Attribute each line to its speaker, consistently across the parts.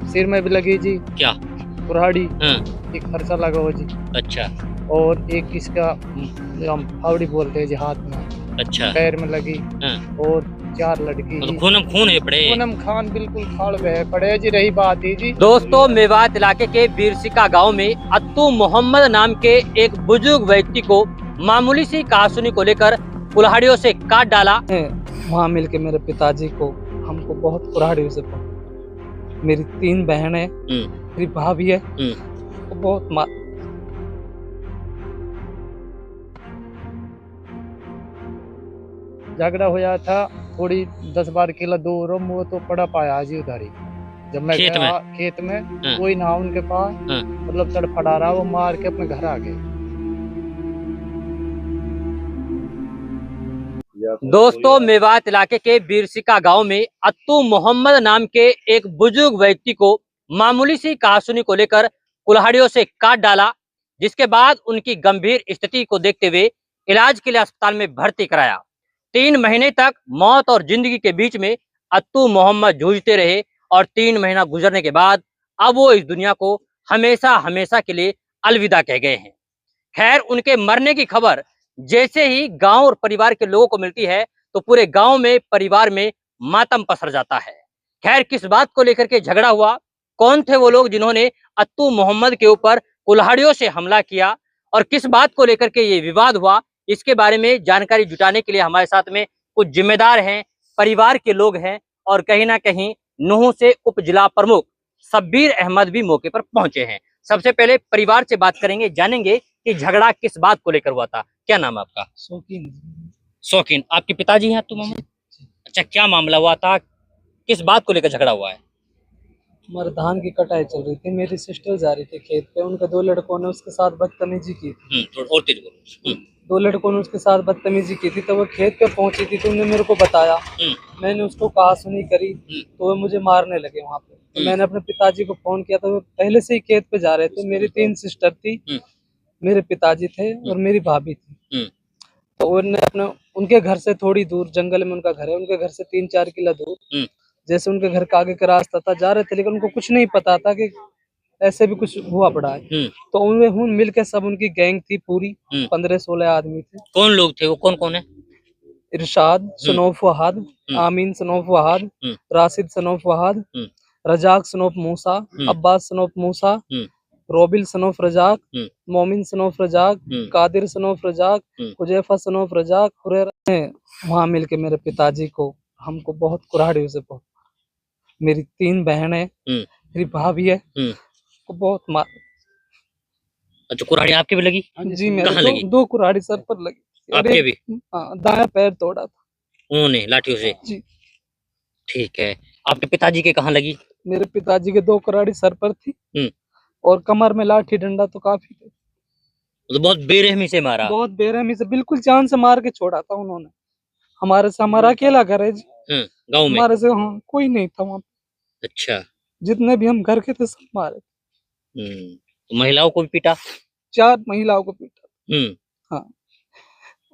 Speaker 1: सिर में भी लगी जी,
Speaker 2: क्या?
Speaker 1: कुल्हाड़ी,
Speaker 2: हाँ।
Speaker 1: एक खर्चा लगा हुआ जी,
Speaker 2: अच्छा
Speaker 1: और एक इसका हम फावड़ी बोलते हैं जी हाथ में,
Speaker 2: अच्छा।
Speaker 1: पैर में लगी,
Speaker 2: हाँ।
Speaker 1: और 4 लड़की
Speaker 2: मतलब
Speaker 1: जी।
Speaker 2: खूनम खून है पड़े।
Speaker 1: पूनम खान बिल्कुल खाड़ बह पड़े जी। रही बात ही जी,
Speaker 3: दोस्तों, मेवात इलाके के बीरसिका गांव में अत्तू मोहम्मद नाम के एक बुजुर्ग व्यक्ति को मामूली सी कहासुनी को लेकर कुल्हाड़ियों से काट डाला।
Speaker 1: वहाँ मिल के मेरे पिताजी को हमको बहुत कुल्हाड़ियों से मेरी 3 बहन है, मेरी भाभी है, तो बहुत झगड़ा होया था। थोड़ी 10-12 किलो दूर वो तो पड़ा पाया जी उधर ही। जब मैं
Speaker 2: खेत
Speaker 1: गया
Speaker 2: में?
Speaker 1: खेत में,
Speaker 2: हाँ।
Speaker 1: कोई ना उनके पास,
Speaker 2: हाँ।
Speaker 1: मतलब तड़फड़ा रहा, वो मार के अपने घर आ गए।
Speaker 3: दोस्तों, मेवात इलाके के बीरसिका गांव में अत्तू मोहम्मद नाम के एक बुजुर्ग व्यक्ति को मामूली सी कहासुनी को लेकर कुल्हाड़ियों से काट डाला, जिसके बाद उनकी गंभीर स्थिति को देखते हुए इलाज के लिए अस्पताल में भर्ती कराया। 3 महीने तक मौत और जिंदगी के बीच में अत्तू मोहम्मद जूझते रहे और 3 महीना गुजरने के बाद अब वो इस दुनिया को हमेशा हमेशा के लिए अलविदा कह गए हैं। खैर, उनके मरने की खबर जैसे ही गांव और परिवार के लोगों को मिलती है तो पूरे गांव में, परिवार में मातम पसर जाता है। खैर, किस बात को लेकर के झगड़ा हुआ, कौन थे वो लोग जिन्होंने अत्तू मोहम्मद के ऊपर कुल्हाड़ियों से हमला किया और किस बात को लेकर के ये विवाद हुआ, इसके बारे में जानकारी जुटाने के लिए हमारे साथ में कुछ जिम्मेदार हैं, परिवार के लोग हैं और कहीं ना कहीं नूह से उप जिला प्रमुख शब्बीर अहमद भी मौके पर पहुंचे हैं। सबसे पहले परिवार से बात करेंगे, जानेंगे कि झगड़ा किस बात को लेकर हुआ था। क्या नाम है आपका?
Speaker 1: शौकीन।
Speaker 3: शौकीन। आपके पिताजी हैं अत्तू मोहम्मद? अच्छा, क्या मामला हुआ था, किस बात को लेकर झगड़ा हुआ है?
Speaker 1: हमारे धान की कटाई चल रही थी, मेरी सिस्टर जा रही थी खेत पे, उनके 2 लड़कों ने उसके साथ बदतमीजी की थी।
Speaker 3: थोड़ा और तेज बोलो।
Speaker 1: 2 लड़कों ने उसके साथ बदतमीजी की थी, तो वो खेत पे पहुंची थी, तो उन्होंने मेरे को बताया। मैंने उसको कहासुनी करी, तो वो मुझे मारने लगे वहाँ पे। तो मैंने अपने पिताजी को फोन किया, तो वो पहले से ही खेत पे जा रहे थे। मेरी 3 सिस्टर थी, मेरे पिताजी थे और मेरी भाभी थी। तो उनके घर से थोड़ी दूर जंगल में उनका घर है, उनके घर से 3-4 किलो दूर, जैसे उनके घर का आगे का रास्ता था, जा रहे थे, लेकिन उनको कुछ नहीं पता था कि ऐसे भी कुछ हुआ पड़ा है। तो उनमें मिल के सब, उनकी गैंग थी पूरी, 15-16 आदमी थे।
Speaker 3: कौन लोग थे वो, कौन कौन है?
Speaker 1: इरशाद सनोफ वहाद, आमीन son of वहाद, Rashid son of वहाद, Razzaq son of मूसा, अब्बास सनोफ मूसा, रोबिल सनोफ रजाक, मोमिन son of Razzaq, Qadir son of Razzaq, Huzaifa son of Razzaq, Huraira. वहाँ मिलके मेरे पिताजी को हमको बहुत कुल्हाड़ियों से मेरी 3 बहन है, मेरी भाभी है, को बहुत मार।
Speaker 3: अच्छा, कुल्हाड़ी आपके भी लगी?
Speaker 1: जी, मेरे
Speaker 3: कहाँ लगी?
Speaker 1: 2 कुल्हाड़ी सर पर लगी।
Speaker 3: आपके भी?
Speaker 1: हाँ, दायां पैर तोड़ा था
Speaker 3: उन्होंने लाठियों से?
Speaker 1: जी।
Speaker 3: ठीक है। आपके पिताजी के कहाँ लगी?
Speaker 1: मेरे पिताजी के 2 कुल्हाड़ी सर पर थी और कमर में लाठी डंडा तो काफी थे।
Speaker 3: तो बहुत बेरहमी से मारा?
Speaker 1: बहुत बेरहमी से, बिल्कुल जान से मार के छोड़ा था उन्होंने। हमारा अकेला घर है जी,
Speaker 3: गाँव में?
Speaker 1: हमारे से हाँ, कोई नहीं था वहाँ।
Speaker 3: अच्छा।
Speaker 1: जितने भी हम घर के थे सब मारे।
Speaker 3: तो महिलाओं को भी पीटा?
Speaker 1: 4 महिलाओं को पीटा। हाँ,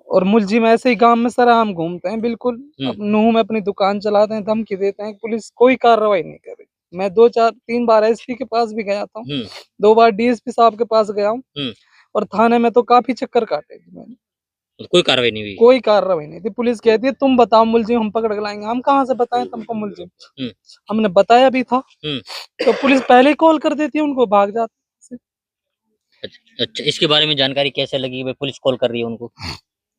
Speaker 1: और मुलजिम ऐसे ही गांव में सरेआम घूमते हैं बिल्कुल। अब नूह में अपनी दुकान चलाते हैं, धमकी देते हैं, पुलिस कोई कार्रवाई नहीं कर रही। मैं 3 बार एसपी के पास भी गया था, 2 बार डीएसपी साहब के पास गया हूँ, और थाने में तो काफी चक्कर काटे मैंने,
Speaker 3: तो कोई कार्रवाई नहीं हुई?
Speaker 1: कोई कार्रवाई नहीं थी। पुलिस कहती है तुम बताओ मुलजिम, हम पकड़ के लाएंगे। हम कहाँ से बताएं तुमको मुलजिम? हमने बताया भी था तो पुलिस पहले ही कॉल कर देती है उनको, भाग जाते।
Speaker 3: अच्छा, इसके बारे में जानकारी कैसे लगी भाई पुलिस कॉल कर रही है उनको?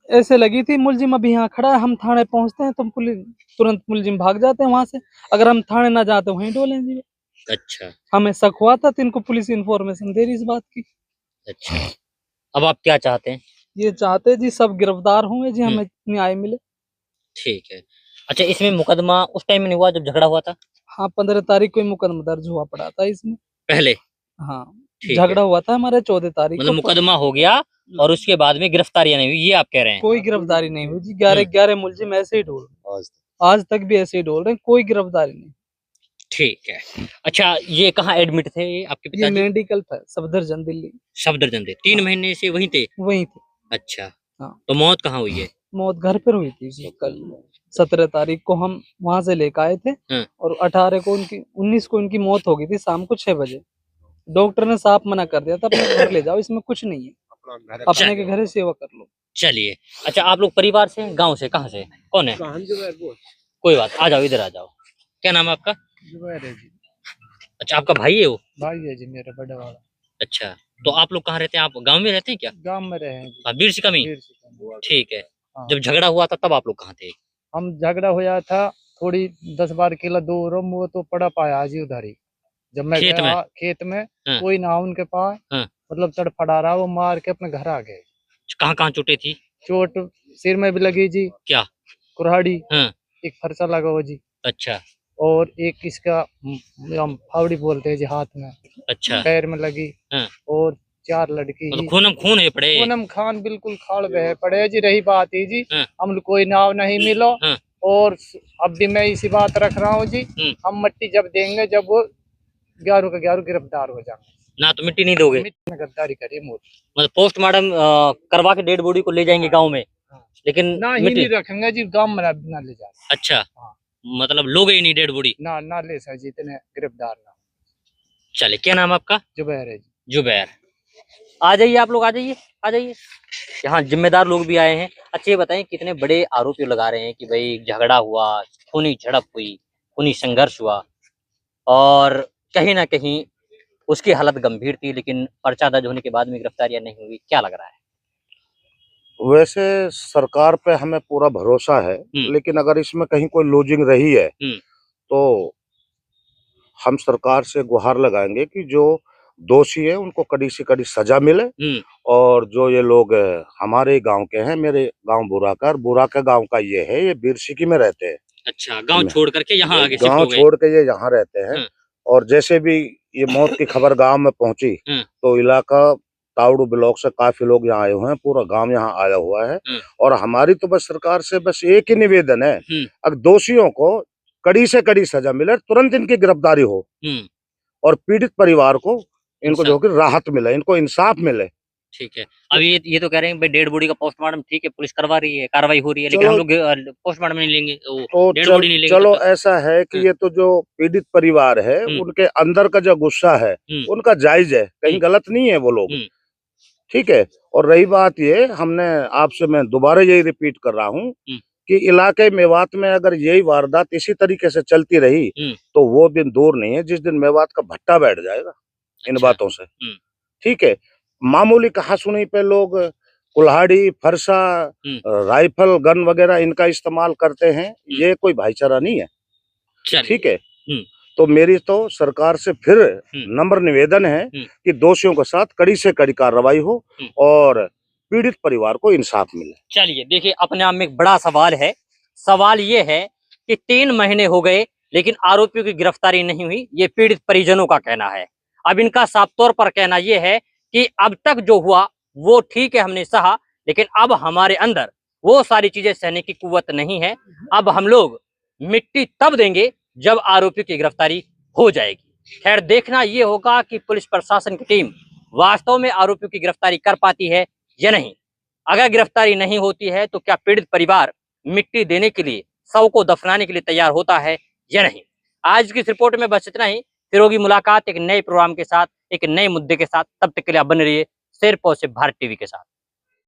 Speaker 1: ऐसे लगी थी, मुलजिम अभी यहाँ खड़ा है, हम थाने पहुंचते हैं तो पुलिस तुरंत मुलजिम भाग जाते हैं वहां से। अगर हम थाने ना जाते वहीं डोले जी।
Speaker 3: अच्छा।
Speaker 1: हमें शक हुआ था तो इनको पुलिस इन्फॉर्मेशन दे रही इस बात की।
Speaker 3: अच्छा, अब आप क्या चाहते हैं?
Speaker 1: ये चाहते जी सब गिरफ्तार होंगे जी, हमें न्याय मिले। ठीक
Speaker 3: है। अच्छा, इसमें मुकदमा उस टाइम में नहीं हुआ जब झगड़ा हुआ था?
Speaker 1: हाँ, 15 तारीख को मुकदमा दर्ज हुआ पड़ा था इसमें
Speaker 3: पहले?
Speaker 1: हाँ, झगड़ा हुआ था हमारे 14 तारीख
Speaker 3: मतलब मुकदमा हो गया और उसके बाद में गिरफ्तारियां नहीं हुई, ये आप कह रहे हैं?
Speaker 1: कोई गिरफ्तारी नहीं हुई जी। 11 मुलजिम ऐसे ही ढूंढ, आज तक भी ऐसे ही ढूंढ रहे हैं, कोई गिरफ्तारी नहीं।
Speaker 3: ठीक है। अच्छा, ये कहाँ एडमिट थे आपके पिताजी?
Speaker 1: ये मेडिकल था, सफदरजंग दिल्ली।
Speaker 3: सफदरजंग थे? 3 महीने से वहीं थे?
Speaker 1: वहीं थे।
Speaker 3: अच्छा,
Speaker 1: हाँ।
Speaker 3: तो मौत कहाँ हुई है?
Speaker 1: मौत घर पर हुई थी जी, कल 17 तारीख को हम वहां से लेकर आए थे
Speaker 3: हाँ।
Speaker 1: और 18 को उनकी 19 को उनकी मौत हो गई थी शाम को 6 बजे। डॉक्टर ने साफ मना कर दिया था अपने घर ले जाओ, इसमें कुछ नहीं है, अपने के घर ही सेवा कर लो।
Speaker 3: चलिए, अच्छा आप लोग परिवार से, गांव से, कहाँ से, कौन है? कोई बात, आ जाओ, इधर आ जाओ। क्या नाम है आपका?
Speaker 1: जुबैर है जी।
Speaker 3: अच्छा, आपका भाई है वो?
Speaker 1: भाई है जी मेरा बड़ा वाला।
Speaker 3: अच्छा, तो आप लोग कहाँ रहते हैं? आप गांव में रहते हैं क्या?
Speaker 1: गांव में रहे हैं जी।
Speaker 3: हाँ, बीरसिका में ही? ठीक है।
Speaker 1: हाँ।
Speaker 3: जब झगड़ा हुआ था तब आप लोग कहाँ थे?
Speaker 1: हम झगड़ा हुआ था थोड़ी 10-12 किलो दूर, वो तो पड़ा पाया जी उधर ही। जब मैं
Speaker 3: खेत में?
Speaker 1: गया खेत में,
Speaker 3: हाँ।
Speaker 1: कोई ना उनके पास,
Speaker 3: हाँ।
Speaker 1: मतलब तड़फड़ा रहा, वो मार के अपने घर आ गए।
Speaker 3: कहाँ कहाँ चोटें थी?
Speaker 1: चोट सिर में भी लगी जी,
Speaker 3: क्या?
Speaker 1: कुल्हाड़ी,
Speaker 3: हाँ।
Speaker 1: एक फरसा लगा हुआ जी,
Speaker 3: अच्छा।
Speaker 1: और एक इसका हम फावड़ी बोलते हैं जी हाथ में,
Speaker 3: अच्छा।
Speaker 1: पैर में लगी,
Speaker 3: हाँ।
Speaker 1: और 4 लड़की
Speaker 3: मतलब
Speaker 1: जी।
Speaker 3: खूनम खून है पड़े?
Speaker 1: पूनम खान बिल्कुल खाड़ बह पड़े जी। रही बात है जी,
Speaker 3: हाँ।
Speaker 1: हम कोई नाव नहीं मिलो,
Speaker 3: हाँ।
Speaker 1: और अब भी मैं इसी बात रख रहा हूँ जी, हम मिट्टी जब देंगे जब वो 11 के 11 गिरफ्तार हो जाएंगे।
Speaker 3: ना तो मिट्टी नहीं दोगे?
Speaker 1: मिट्टी में गद्दारी करी मोदी।
Speaker 3: मतलब पोस्टमार्टम करवा के डेड बॉडी को ले जाएंगे गांव में, लेकिन
Speaker 1: ना ही
Speaker 3: मिट्टी
Speaker 1: नहीं रखेंगे जी, गांव में ना ले जाए।
Speaker 3: अच्छा।
Speaker 1: हाँ।
Speaker 3: मतलब लोगे ही नहीं डेड बॉडी?
Speaker 1: ना ले सर जी, इतने गिरफ्तार ना।
Speaker 3: चलिए, क्या नाम है आपका?
Speaker 1: जुबैर है जी।
Speaker 3: जुबैर। आ जाइए, आप लोग आ जाइए, आ जाइए। यहाँ जिम्मेदार लोग भी आए हैं। अच्छा ये बताएं, कितने बड़े आरोपी लगा रहे हैं कि भाई झगड़ा हुआ, खूनी झड़प हुई, खूनी संघर्ष हुआ, और कहीं ना कहीं उसकी हालत गंभीर थी, लेकिन पर्चा दर्ज होने के बाद में गिरफ्तारियां नहीं हुई, क्या लग रहा है?
Speaker 2: वैसे सरकार पे हमें पूरा भरोसा है, लेकिन अगर इसमें कहीं कोई लूजिंग रही है तो हम सरकार से गुहार लगाएंगे कि जो दोषी है उनको कड़ी से कड़ी सजा मिले, और जो ये लोग हमारे गांव के हैं, मेरे गांव बुराका गांव का ये है, ये बीरसिकी में रहते हैं।
Speaker 3: अच्छा, गांव छोड़ करके यहाँ आगे शिफ्ट
Speaker 2: गांव
Speaker 3: हो गए?
Speaker 2: छोड़ के ये यहाँ रहते हैं, और जैसे भी ये मौत की खबर गांव में पहुंची तो इलाका तावड़ू ब्लॉक से काफी लोग यहाँ आए हुए हैं, पूरा गांव यहाँ आया हुआ है। और हमारी तो बस सरकार से बस एक ही निवेदन है, अगर दोषियों को कड़ी से कड़ी सजा मिले, तुरंत इनकी गिरफ्तारी हो, और पीड़ित परिवार को इनको जो कि राहत मिले, इनको इंसाफ मिले।
Speaker 3: ठीक है। अब ये तो कह रहे हैं भाई डेड बॉडी का पोस्टमार्टम ठीक है, पुलिस करवा रही है, कार्रवाई हो रही है, लेकिन हम लोग पोस्टमार्टम नहीं लेंगे,
Speaker 2: तो
Speaker 3: डेड बॉडी नहीं लेंगे।
Speaker 2: चलो ऐसा है कि ये तो जो पीड़ित परिवार है उनके अंदर का जो गुस्सा है उनका जायज है, कहीं गलत नहीं है वो लोग, ठीक है। और रही बात ये, हमने आपसे मैं दोबारा यही रिपीट कर रहा हूँ कि इलाके मेवात में अगर यही वारदात इसी तरीके से चलती रही तो वो दिन दूर नहीं है जिस दिन मेवात का भट्टा बैठ जाएगा इन बातों से, ठीक है। मामूली कहासुनी पे लोग कुल्हाड़ी, फरसा, राइफल, गन वगैरह इनका इस्तेमाल करते हैं, ये कोई भाईचारा नहीं है, ठीक है। तो मेरी तो सरकार से फिर नम्र निवेदन है कि दोषियों के साथ कड़ी से कड़ी कार्रवाई हो और पीड़ित परिवार को इंसाफ मिले।
Speaker 3: चलिए, देखिए अपने आप में एक बड़ा सवाल है। सवाल ये है कि 3 महीने हो गए लेकिन आरोपियों की गिरफ्तारी नहीं हुई, ये पीड़ित परिजनों का कहना है। अब इनका साफ तौर पर कहना यह है कि अब तक जो हुआ वो ठीक है, हमने सहा, लेकिन अब हमारे अंदर वो सारी चीजें सहने की कुव्वत नहीं है। अब हम लोग मिट्टी तब देंगे जब आरोपियों की गिरफ्तारी हो जाएगी। खैर, देखना ये होगा कि पुलिस प्रशासन की टीम वास्तव में आरोपियों की गिरफ्तारी कर पाती है या नहीं। अगर गिरफ्तारी नहीं होती है तो क्या पीड़ित परिवार मिट्टी देने के लिए, शव को दफनाने के लिए तैयार होता है या नहीं। आज की इस रिपोर्ट में बस इतना ही। फिर होगी मुलाकात एक नए प्रोग्राम के साथ, एक नए मुद्दे के साथ। तब तक के लिए आप बने रहिए सिर्फ और सिर्फ भारत टीवी के साथ।